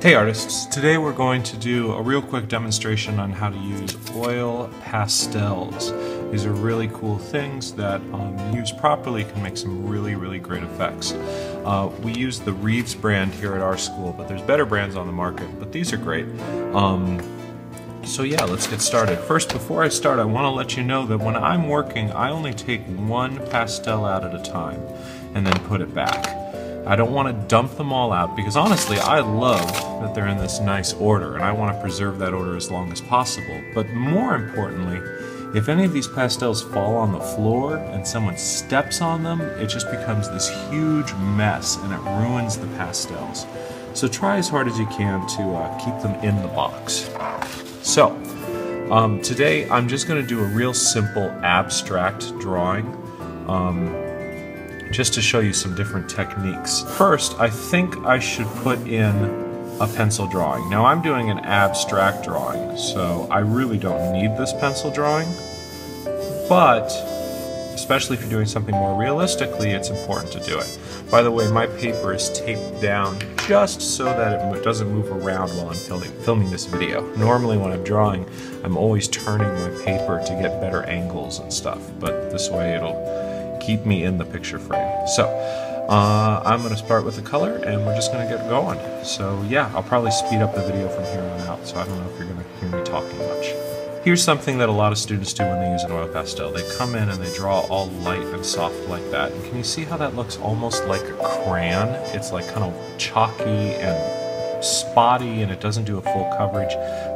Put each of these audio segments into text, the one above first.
Hey artists, today we're going to do a real quick demonstration on how to use oil pastels. These are really cool things that used properly can make some really great effects. We use the Reeves brand here at our school, but there's better brands on the market, but these are great. So yeah, let's get started. First, before I start, I want to let you know that when I'm working, I only take one pastel out at a time and then put it back. I don't want to dump them all out because honestly I love that they're in this nice order and I want to preserve that order as long as possible. But more importantly, if any of these pastels fall on the floor and someone steps on them, it just becomes this huge mess and it ruins the pastels. So try as hard as you can to keep them in the box. So today I'm just going to do a real simple abstract drawing. Just to show you some different techniques. First, I think I should put in a pencil drawing. Now I'm doing an abstract drawing, so I really don't need this pencil drawing, but especially if you're doing something more realistically, it's important to do it. By the way, my paper is taped down just so that it doesn't move around while I'm filming this video. Normally when I'm drawing, I'm always turning my paper to get better angles and stuff, but this way it'll keep me in the picture frame. So I'm going to start with the color and we're just going to get going. So yeah, I'll probably speed up the video from here on out, so I don't know if you're going to hear me talking much. Here's something that a lot of students do when they use an oil pastel. They come in and they draw all light and soft like that. And can you see how that looks almost like a crayon? It's like kind of chalky and spotty and it doesn't do a full coverage.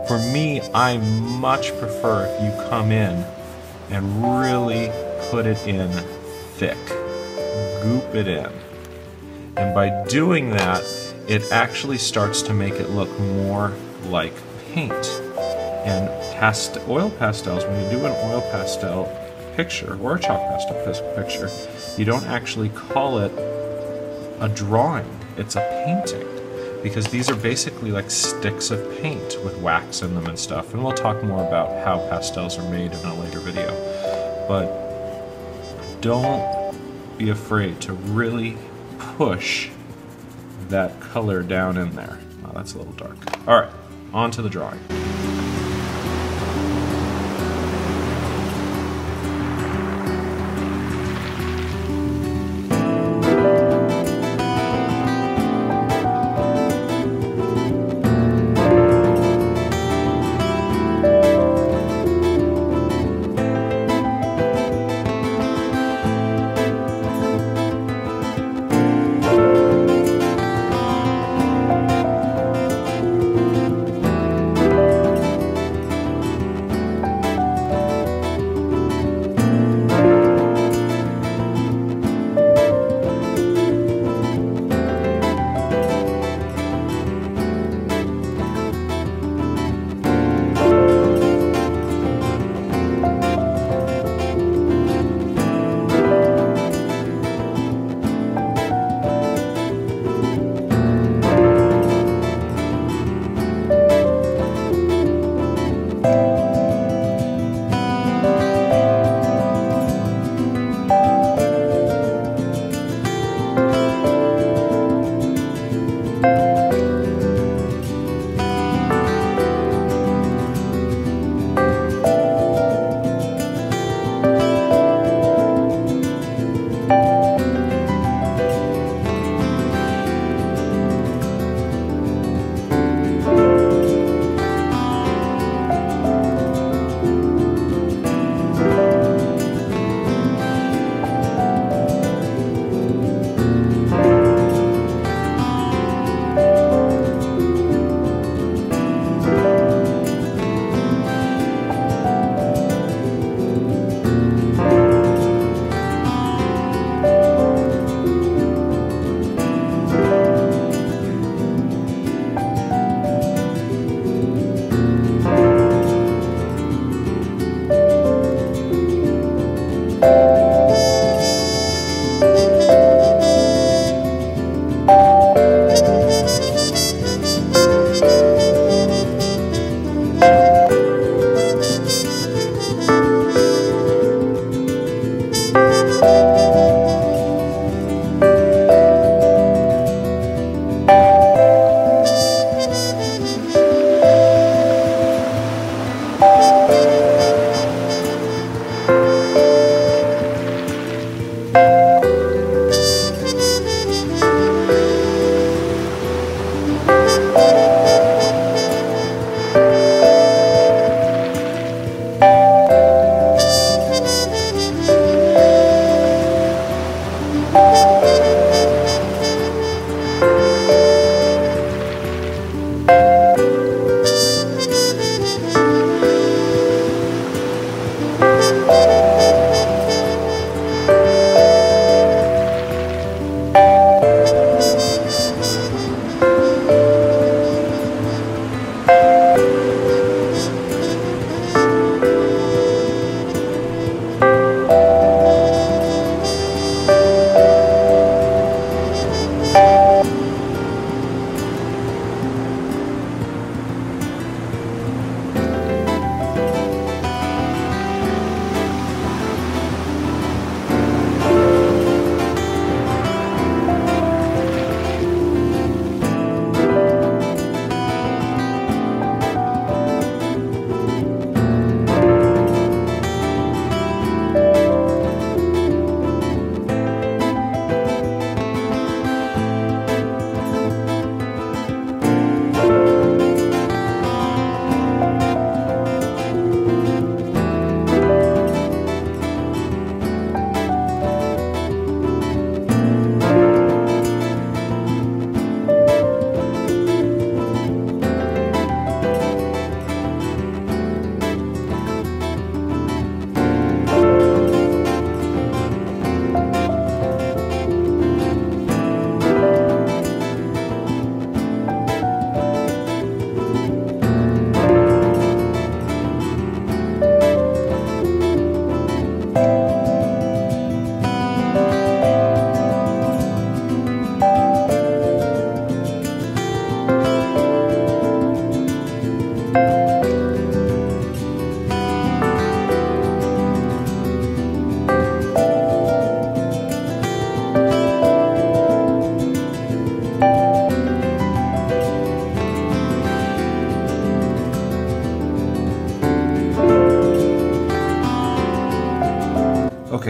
For me, I much prefer if you come in and really put it in thick, goop it in, and by doing that it actually starts to make it look more like paint. And oil pastels, when you do an oil pastel picture or a chalk pastel picture, you don't actually call it a drawing, it's a painting, because these are basically like sticks of paint with wax in them and stuff, and we'll talk more about how pastels are made in a later video. But don't be afraid to really push that color down in there. Oh, that's a little dark. All right, on to the drawing.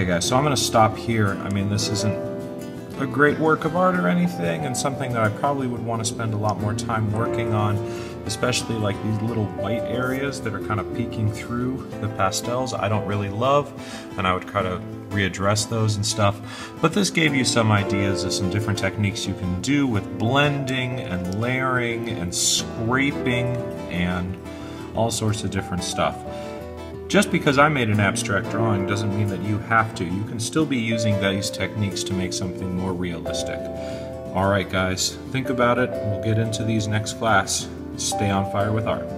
Okay guys, so I'm going to stop here. I mean, this isn't a great work of art or anything, and something that I probably would want to spend a lot more time working on, especially like these little white areas that are kind of peeking through the pastels I don't really love, and I would kind of readdress those and stuff. But this gave you some ideas of some different techniques you can do with blending and layering and scraping and all sorts of different stuff. Just because I made an abstract drawing doesn't mean that you have to. You can still be using these techniques to make something more realistic. Alright guys, think about it. We'll get into these next class. Stay on fire with art.